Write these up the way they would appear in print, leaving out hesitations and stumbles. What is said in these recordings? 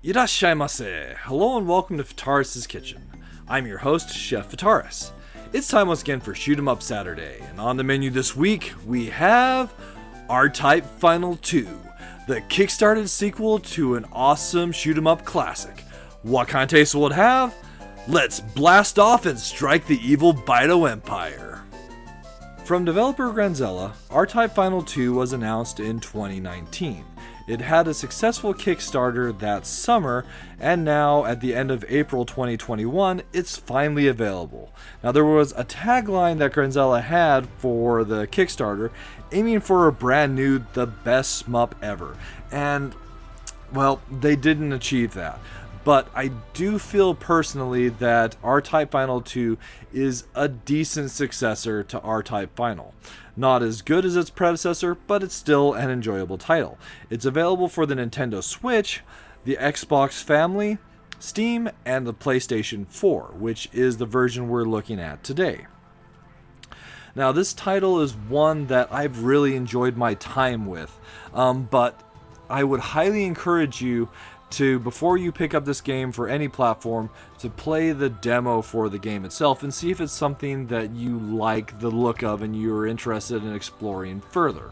Irashaimase! Hello and welcome to Fataris' Kitchen. I'm your host, Chef Fataris. It's time once again for Shoot 'em Up Saturday, and on the menu this week, we have R-Type Final 2, the kickstarted sequel to an awesome Shoot 'em Up classic. What kind of taste will it have? Let's blast off and strike the evil Bido Empire! From developer Granzella, R-Type Final 2 was announced in 2019. It had a successful Kickstarter that summer, and now at the end of April 2021, it's finally available. Now there was a tagline that Granzella had for the Kickstarter, aiming for a brand new, the best shmup ever. And, well, they didn't achieve that. But I do feel personally that R-Type Final 2 is a decent successor to R-Type Final. Not as good as its predecessor, but it's still an enjoyable title. It's available for the Nintendo Switch, the Xbox family, Steam, and the PlayStation 4, which is the version we're looking at today. Now this title is one that I've really enjoyed my time with, but I would highly encourage you to, before you pick up this game for any platform, to play the demo for the game itself and see if it's something that you like the look of and you're interested in exploring further.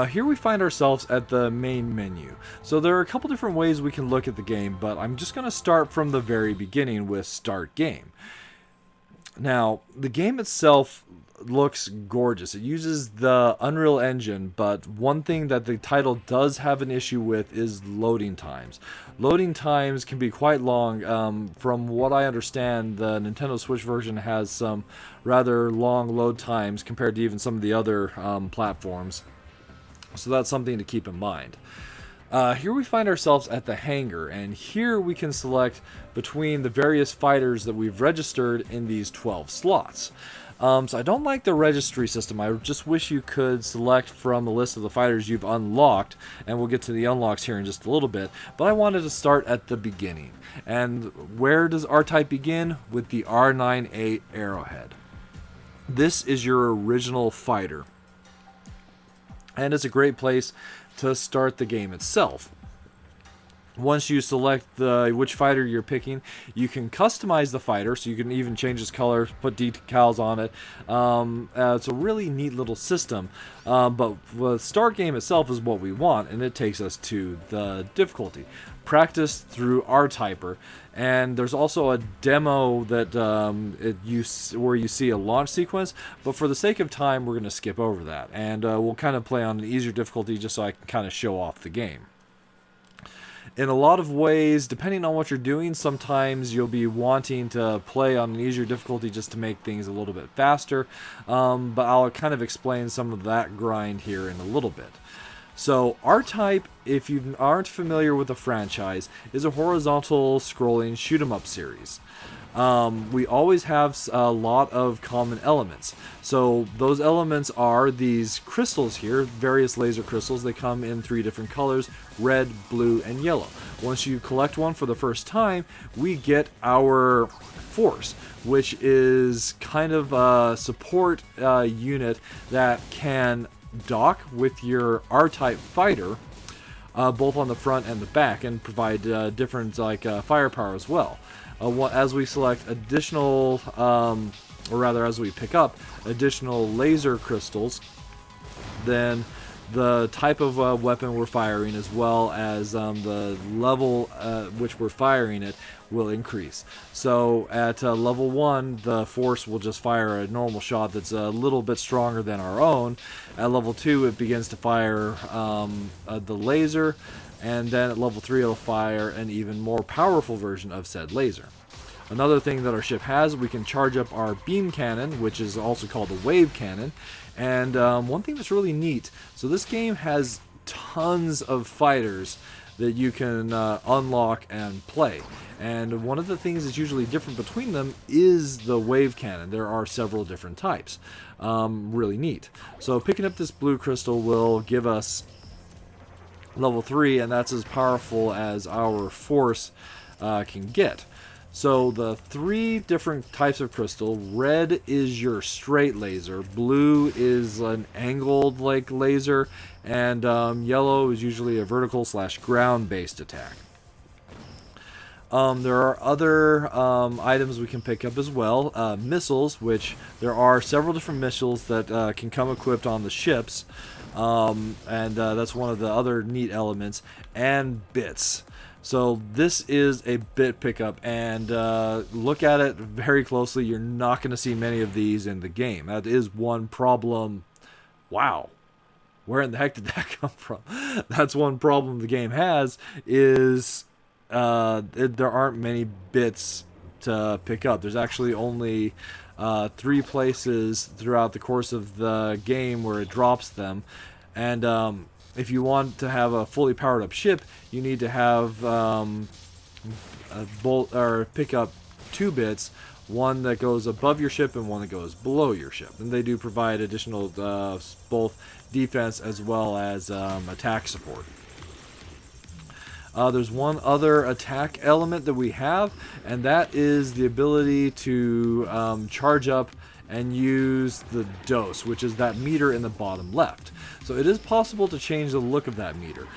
Here we find ourselves at the main menu. So there are a couple different ways we can look at the game, but I'm just going to start from the very beginning with Start Game. Now, the game itself looks gorgeous. It uses the Unreal Engine, but one thing that the title does have an issue with is loading times. Loading times can be quite long. From what I understand, the Nintendo Switch version has some rather long load times compared to even some of the other platforms. So that's something to keep in mind. Here we find ourselves at the hangar, and here we can select between the various fighters that we've registered in these 12 slots. So I don't like the registry system. I just wish you could select from the list of the fighters you've unlocked, and we'll get to the unlocks here in just a little bit, but I wanted to start at the beginning. And where does R-Type begin? With the R9A Arrowhead. This is your original fighter, and it's a great place to start the game itself. Once you select which fighter you're picking, you can customize the fighter, so you can even change its color, put decals on it. It's a really neat little system, but the start game itself is what we want, and it takes us to the difficulty. Practice through R-Typer, and there's also a demo that where you see a launch sequence, but for the sake of time, we're going to skip over that, and we'll kind of play on an easier difficulty just so I can kind of show off the game. In a lot of ways, depending on what you're doing, sometimes you'll be wanting to play on an easier difficulty just to make things a little bit faster, but I'll kind of explain some of that grind here in a little bit. So R-Type, if you aren't familiar with the franchise, is a horizontal scrolling shoot 'em up series. We always have a lot of common elements. So those elements are these crystals here, various laser crystals. They come in 3 different colors: red, blue, and yellow. Once you collect one for the first time, we get our force, which is kind of a support unit that can dock with your R-Type fighter, both on the front and the back, and provide different firepower as well. As we select additional, or rather as we pick up additional laser crystals, then the type of weapon we're firing, as well as the level which we're firing it, will increase. So at level 1, the force will just fire a normal shot that's a little bit stronger than our own. At level 2, it begins to fire the laser, and then at level 3 it'll fire an even more powerful version of said laser. Another thing that our ship has, we can charge up our beam cannon, which is also called a wave cannon. And one thing that's really neat, so this game has tons of fighters that you can unlock and play. And one of the things that's usually different between them is the wave cannon. There are several different types. Really neat. So picking up this blue crystal will give us level 3, and that's as powerful as our force can get. So the three different types of crystal: red is your straight laser, blue is an angled like laser, and yellow is usually a vertical / ground based attack. There are other items we can pick up as well. Missiles, which there are several different missiles that can come equipped on the ships, and that's one of the other neat elements. And bits. So this is a bit pickup, and look at it very closely. You're not going to see many of these in the game. That is one problem. Wow. Where in the heck did that come from? That's one problem the game has, is there aren't many bits to pick up. There's actually only 3 places throughout the course of the game where it drops them. And if you want to have a fully powered up ship, you need to have pick up 2 bits, one that goes above your ship and one that goes below your ship. And they do provide additional both defense as well as attack support. There's one other attack element that we have, and that is the ability to charge up and use the dose, which is that meter in the bottom left. So it is possible to change the look of that meter.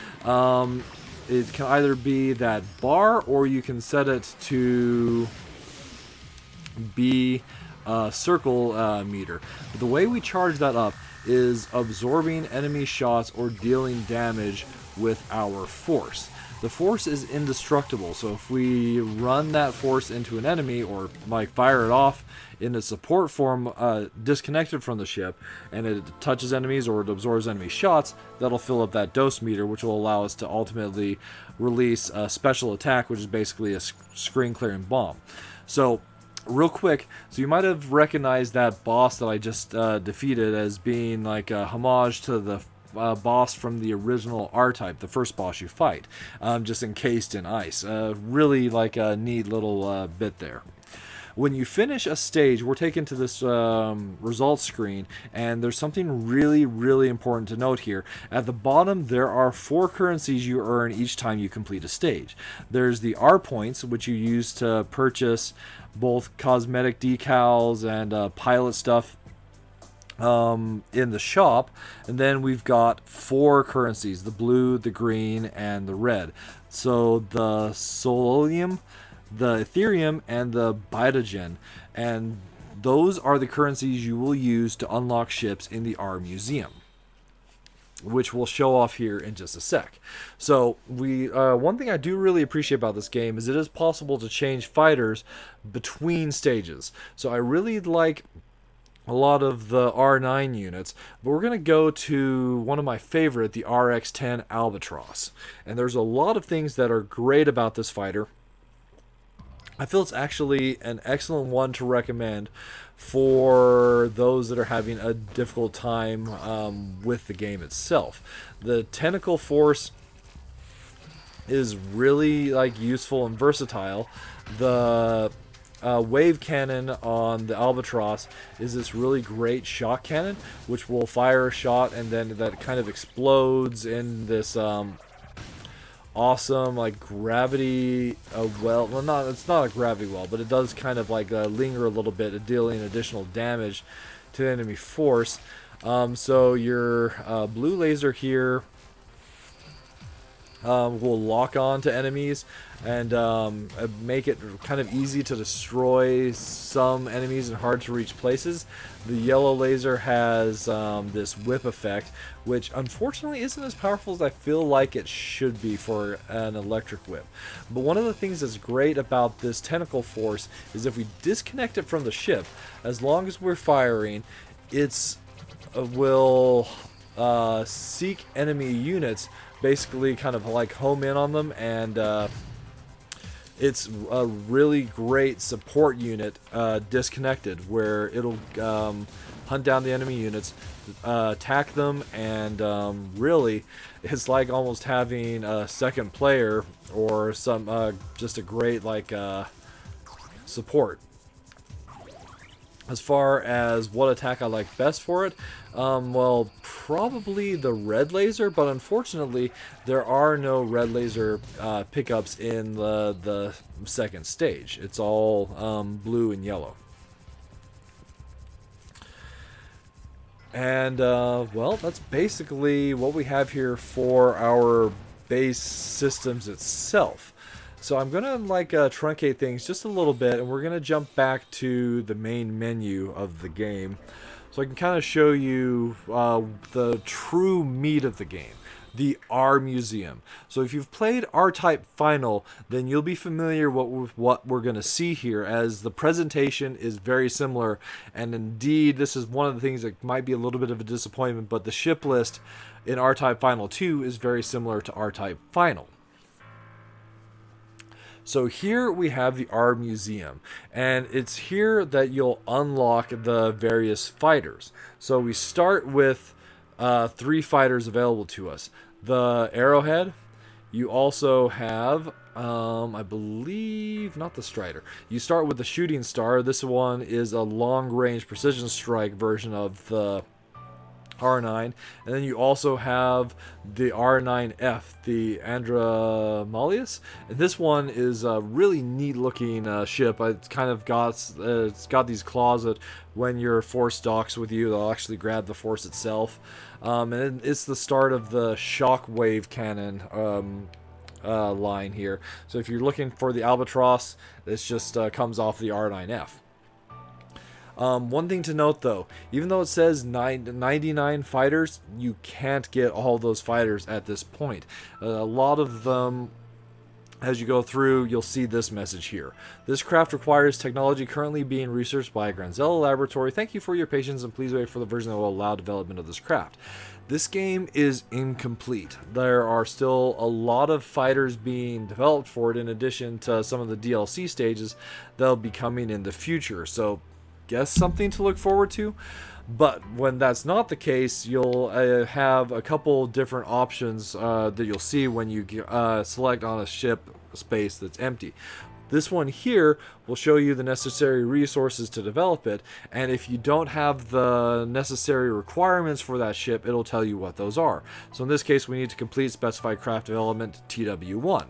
It can either be that bar, or you can set it to be a circle meter. But the way we charge that up is absorbing enemy shots or dealing damage with our force. The force is indestructible, so if we run that force into an enemy, or like fire it off in a support form disconnected from the ship, and it touches enemies or it absorbs enemy shots, that'll fill up that dose meter, which will allow us to ultimately release a special attack, which is basically a screen clearing bomb. So real quick, so you might have recognized that boss that I just defeated as being like a homage to the boss from the original R-Type, the first boss you fight, just encased in ice. Really like a neat little bit there. When you finish a stage, we're taken to this results screen, and there's something really, really important to note here. At the bottom, there are 4 currencies you earn each time you complete a stage. There's the R points, which you use to purchase both cosmetic decals and pilot stuff in the shop. And then we've got 4 currencies: the blue, the green, and the red. So the Sololium, the Ethereum, and the Bitogen, and those are the currencies you will use to unlock ships in the R Museum, which we'll show off here in just a sec. So one thing I do really appreciate about this game is it is possible to change fighters between stages. So I really like a lot of the R9 units, but we're going to go to one of my favorite, the Rx10 Albatross. And there's a lot of things that are great about this fighter. I feel it's actually an excellent one to recommend for those that are having a difficult time with the game itself. The tentacle force is really like useful and versatile. The wave cannon on the Albatross is this really great shock cannon, which will fire a shot and then that kind of explodes in this awesome like gravity well, it's not a gravity well, but it does kind of like linger a little bit, dealing additional damage to the enemy force. So your blue laser here will lock on to enemies and make it kind of easy to destroy some enemies in hard to reach places. The yellow laser has this whip effect, which unfortunately isn't as powerful as I feel like it should be for an electric whip. But one of the things that's great about this tentacle force is if we disconnect it from the ship, as long as we're firing, it's will seek enemy units, basically kind of like home in on them, and it's a really great support unit disconnected, where it'll hunt down the enemy units, attack them, and really it's like almost having a second player or some just a great like support. As far as what attack I like best for it, well, probably the red laser, but unfortunately, there are no red laser pickups in the second stage. It's all blue and yellow. And, well, that's basically what we have here for our base systems itself. So I'm going to truncate things just a little bit, and we're going to jump back to the main menu of the game so I can kind of show you the true meat of the game, the R Museum. So if you've played R-Type Final, then you'll be familiar with what we're going to see here, as the presentation is very similar, and indeed this is one of the things that might be a little bit of a disappointment, but the ship list in R-Type Final 2 is very similar to R-Type Final. So here we have the R Museum, and it's here that you'll unlock the various fighters. So we start with 3 fighters available to us. The Arrowhead, you also have, I believe, not the Strider. You start with the Shooting Star. This one is a long-range precision strike version of the R9, and then you also have the R9F, the Andromalius. And this one is a really neat looking ship. It's kind of it's got these claws that when your force docks with you, they'll actually grab the force itself. And it's the start of the shockwave cannon line here. So if you're looking for the Albatross, this just comes off the R9F. One thing to note though, even though it says 99 fighters, you can't get all those fighters at this point. A lot of them, as you go through, you'll see this message here. This craft requires technology currently being researched by Rx10 Laboratory. Thank you for your patience, and please wait for the version that will allow development of this craft. This game is incomplete. There are still a lot of fighters being developed for it, in addition to some of the DLC stages that'll be coming in the future. So guess something to look forward to. But when that's not the case, you'll have a couple different options that you'll see when you select on a ship space that's empty. This one here will show you the necessary resources to develop it, and if you don't have the necessary requirements for that ship, it'll tell you what those are. So in this case, we need to complete Specified Craft Development TW1.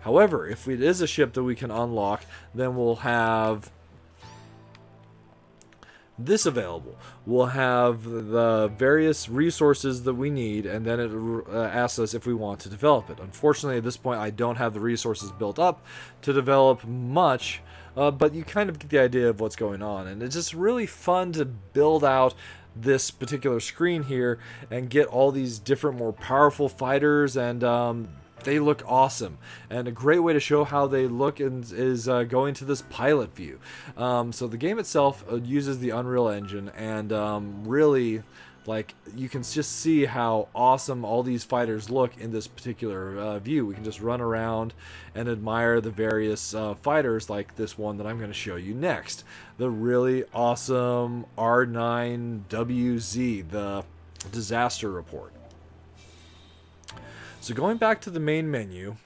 However, if it is a ship that we can unlock, then we'll have this available. We'll have the various resources that we need, and then it asks us if we want to develop it. Unfortunately, at this point, I don't have the resources built up to develop much, but you kind of get the idea of what's going on, and it's just really fun to build out this particular screen here and get all these different, more powerful fighters, and they look awesome. And a great way to show how they look is going to this pilot view. So the game itself uses the Unreal Engine, and really, like, you can just see how awesome all these fighters look in this particular view. We can just run around and admire the various fighters, like this one that I'm going to show you next. The really awesome R9WZ, the Disaster Report. So going back to the main menu,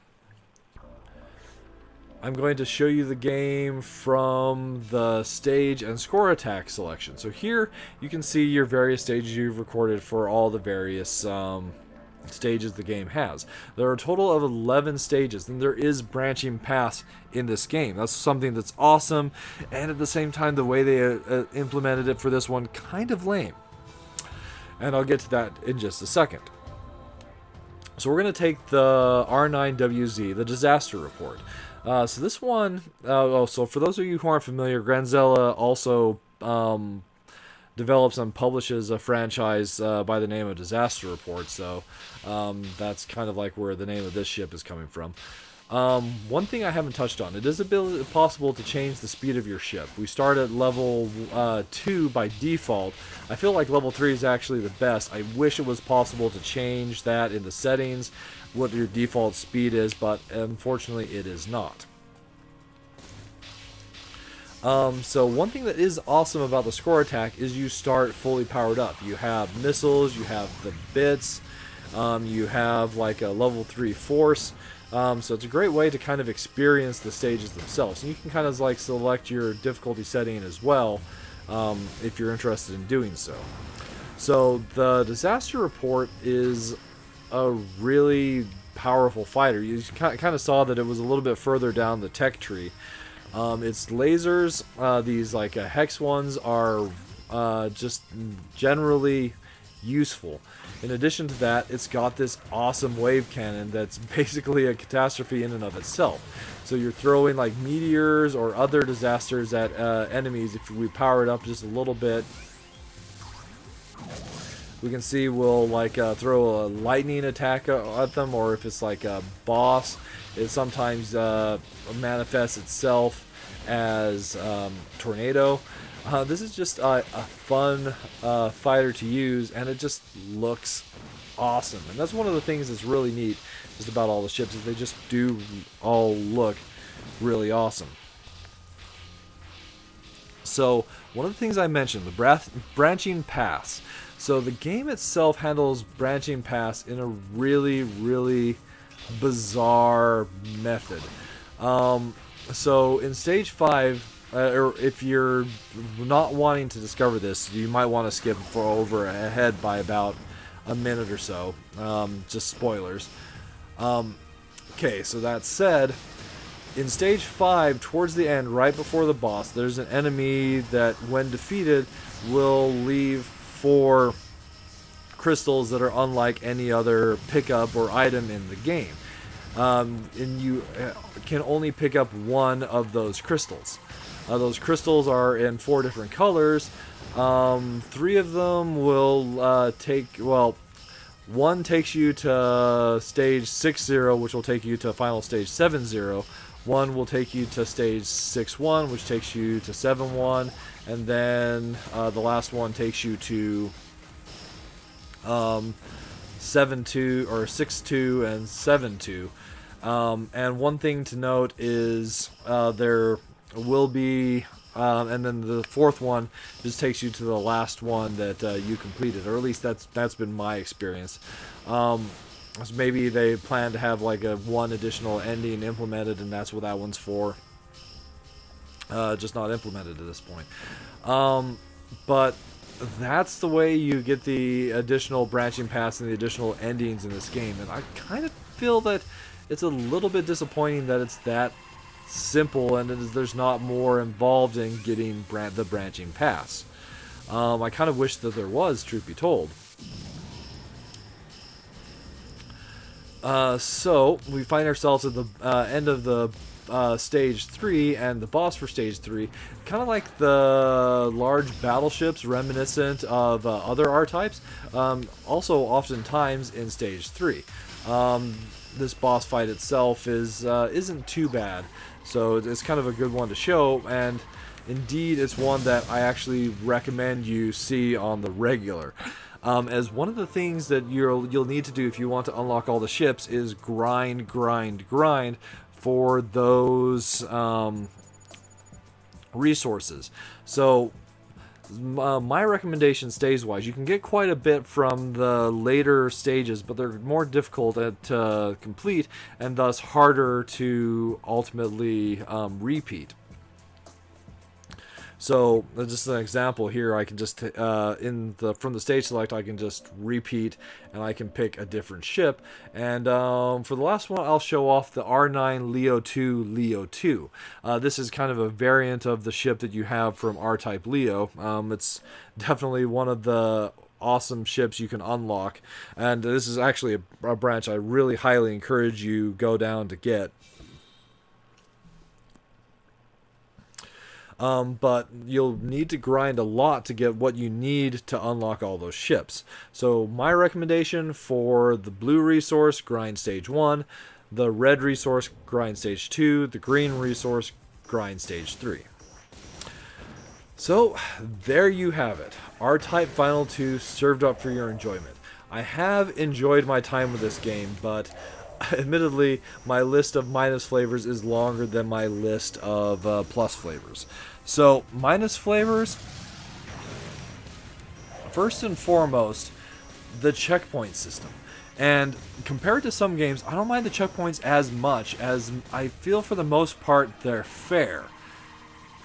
I'm going to show you the game from the stage and score attack selection. So here you can see your various stages you've recorded for all the various stages the game has. There are a total of 11 stages, and there is branching paths in this game. That's something that's awesome, and at the same time, the way they implemented it for this one, kind of lame. And I'll get to that in just a second. So we're going to take the R9WZ, the Disaster Report. So this one, so for those of you who aren't familiar, Granzella also develops and publishes a franchise by the name of Disaster Report, so that's kind of like where the name of this ship is coming from. One thing I haven't touched on, it is possible to change the speed of your ship. We start at level 2 by default. I feel like level 3 is actually the best. I wish it was possible to change that in the settings, what your default speed is, but unfortunately it is not. So one thing that is awesome about the score attack is you start fully powered up. You have missiles, you have the bits, you have like a level 3 force. So it's a great way to kind of experience the stages themselves. And you can kind of like select your difficulty setting as well if you're interested in doing so. So the disaster report is a really powerful fighter. You kind of saw that it was a little bit further down the tech tree. Its lasers, these like hex ones, are just generally useful. In addition to that, it's got this awesome wave cannon that's basically a catastrophe in and of itself. So you're throwing like meteors or other disasters at enemies. If we power it up just a little bit, we can see we'll like throw a lightning attack at them, or if it's like a boss, it sometimes manifests itself as tornado. This is just a fun fighter to use, and it just looks awesome. And that's one of the things that's really neat just about all the ships, is they just do all look really awesome. So one of the things I mentioned, the branching paths. So the game itself handles branching paths in a really, really bizarre method. So in stage 5, or if you're not wanting to discover this, you might want to skip over ahead by about a minute or so. Just spoilers. Okay, so that said, in stage 5, towards the end, right before the boss, there's an enemy that, when defeated, will leave 4 crystals that are unlike any other pickup or item in the game. And you can only pick up 1 of those crystals. Those crystals are in 4 different colors. 3 of them will one takes you to stage 6-0, which will take you to final stage 7-0. 1 will take you to stage 6-1, which takes you to 7-1, and then the last one takes you to 7-2 or 6-2 and 7-2. And one thing to note is there will be, and then the 4th one just takes you to the last one that you completed, or at least that's been my experience. So maybe they plan to have like a 1 additional ending implemented, and that's what that one's for. Just not implemented at this point. But that's the way you get the additional branching paths and the additional endings in this game. And I kind of feel that it's a little bit disappointing that it's that simple and there's not more involved in getting the branching paths. I kind of wish that there was, truth be told. So we find ourselves at the end of the stage 3, and the boss for stage 3, kind of like the large battleships reminiscent of other R-types, also oftentimes in stage 3. This boss fight itself isn't too bad, so it's kind of a good one to show, and indeed it's one that I actually recommend you see on the regular. As one of the things that you'll need to do if you want to unlock all the ships is grind for those resources. So my recommendation stage-wise, you can get quite a bit from the later stages, but they're more difficult to complete and thus harder to ultimately repeat. So just an example here, I can just from the stage select, I can just repeat and I can pick a different ship. And for the last one, I'll show off the R9 Leo 2. This is kind of a variant of the ship that you have from R-Type Leo. It's definitely one of the awesome ships you can unlock, and this is actually a branch I really highly encourage you go down to get. But you'll need to grind a lot to get what you need to unlock all those ships. So my recommendation for the blue resource, grind stage 1, the red resource, grind stage 2, the green resource, grind stage 3. So there you have it. R-Type Final 2 served up for your enjoyment. I have enjoyed my time with this game, but admittedly, my list of minus flavors is longer than my list of plus flavors. So, minus flavors, first and foremost, the checkpoint system. And compared to some games, I don't mind the checkpoints as much, as I feel for the most part they're fair.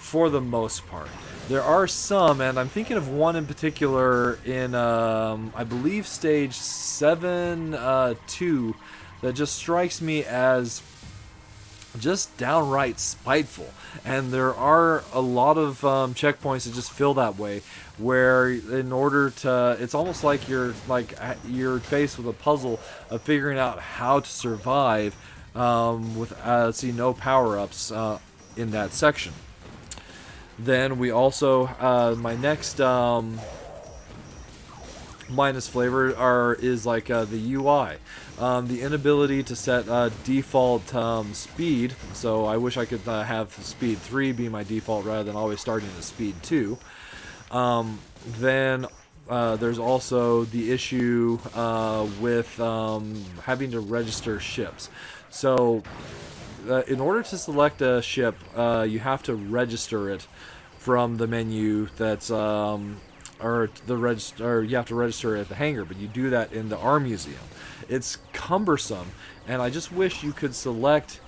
for the most part. There are some, and I'm thinking of one in particular in, I believe, stage 7-2, that just strikes me as just downright spiteful. And there are a lot of checkpoints that just feel that way, where in order to, it's almost like you're faced with a puzzle of figuring out how to survive with no power-ups in that section. Then we also, my next minus flavor is like the UI. The inability to set default speed, so I wish I could have speed 3 be my default rather than always starting at speed 2. Then there's also the issue with having to register ships. So in order to select a ship, you have to register it from the menu that's you have to register it at the hangar, but you do that in the R Museum. It's cumbersome, and I just wish you could select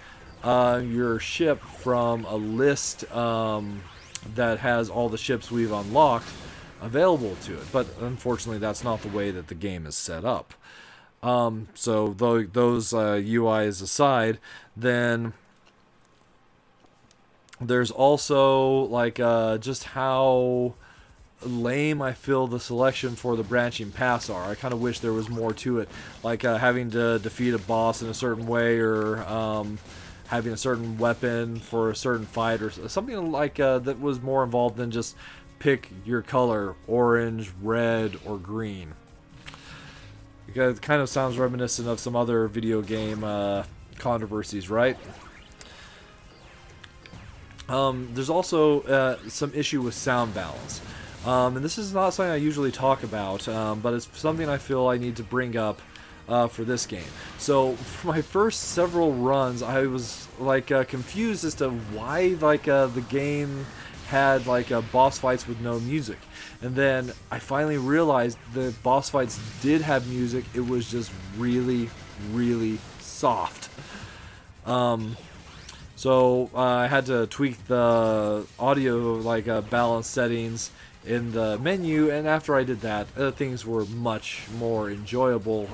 your ship from a list that has all the ships we've unlocked available to it. But unfortunately, that's not the way that the game is set up. So those UIs aside, then there's also like just how lame I feel the selection for the branching paths are. I kind of wish there was more to it, like having to defeat a boss in a certain way, or having a certain weapon for a certain fight, or something like that was more involved than just pick your color, orange, red, or green. Because it kind of sounds reminiscent of some other video game controversies, right? There's also some issue with sound balance. And this is not something I usually talk about, but it's something I feel I need to bring up for this game. So for my first several runs, I was like confused as to why the game had boss fights with no music. And then I finally realized the boss fights did have music. It was just really, really soft. So I had to tweak the audio balance settings in the menu, and after I did that, things were much more enjoyable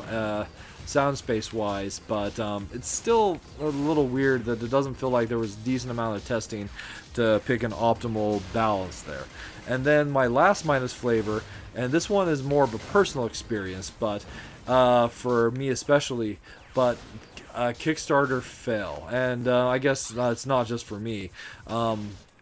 sound space wise, but it's still a little weird that it doesn't feel like there was a decent amount of testing to pick an optimal balance there. And then my last minus flavor, and this one is more of a personal experience, but for me especially, but Kickstarter fell, and I guess it's not just for me, but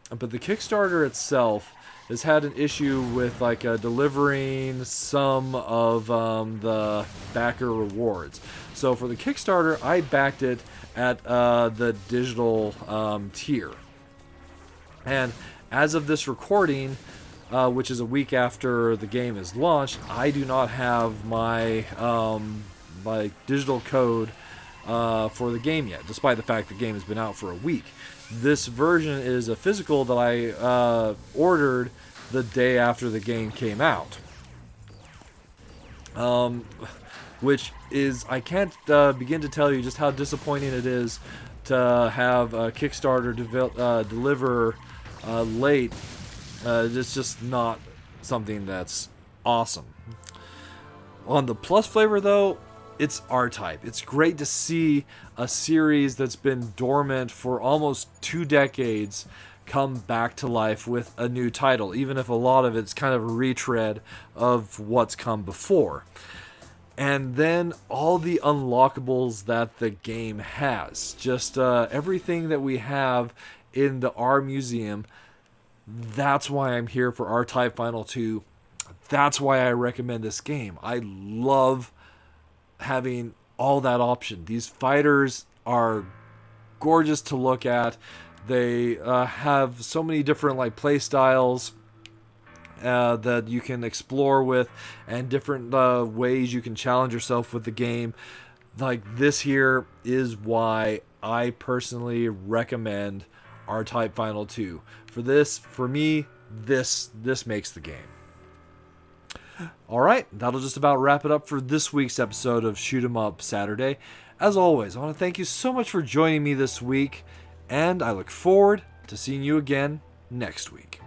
the Kickstarter itself has had an issue with delivering some of the backer rewards. So for the Kickstarter, I backed it at the digital tier, and as of this recording, which is a week after the game is launched, I do not have my my digital code for the game yet, despite the fact the game has been out for a week. This version is a physical that I ordered the day after the game came out. Which is, I can't begin to tell you just how disappointing it is to have Kickstarter deliver late. It's just not something that's awesome. On the plus flavor though, it's R-Type. It's great to see a series that's been dormant for almost 2 decades come back to life with a new title, even if a lot of it's kind of a retread of what's come before. And then all the unlockables that the game has. Just everything that we have in the R Museum. That's why I'm here for R-Type Final 2. That's why I recommend this game. I love having all that option. These fighters are gorgeous to look at. They have so many different play styles that you can explore with, and different ways you can challenge yourself with the game. This here is why I personally recommend R-Type Final 2. For me, this makes the game. Alright, that'll just about wrap it up for this week's episode of Shoot 'em Up Saturday. As always, I want to thank you so much for joining me this week, and I look forward to seeing you again next week.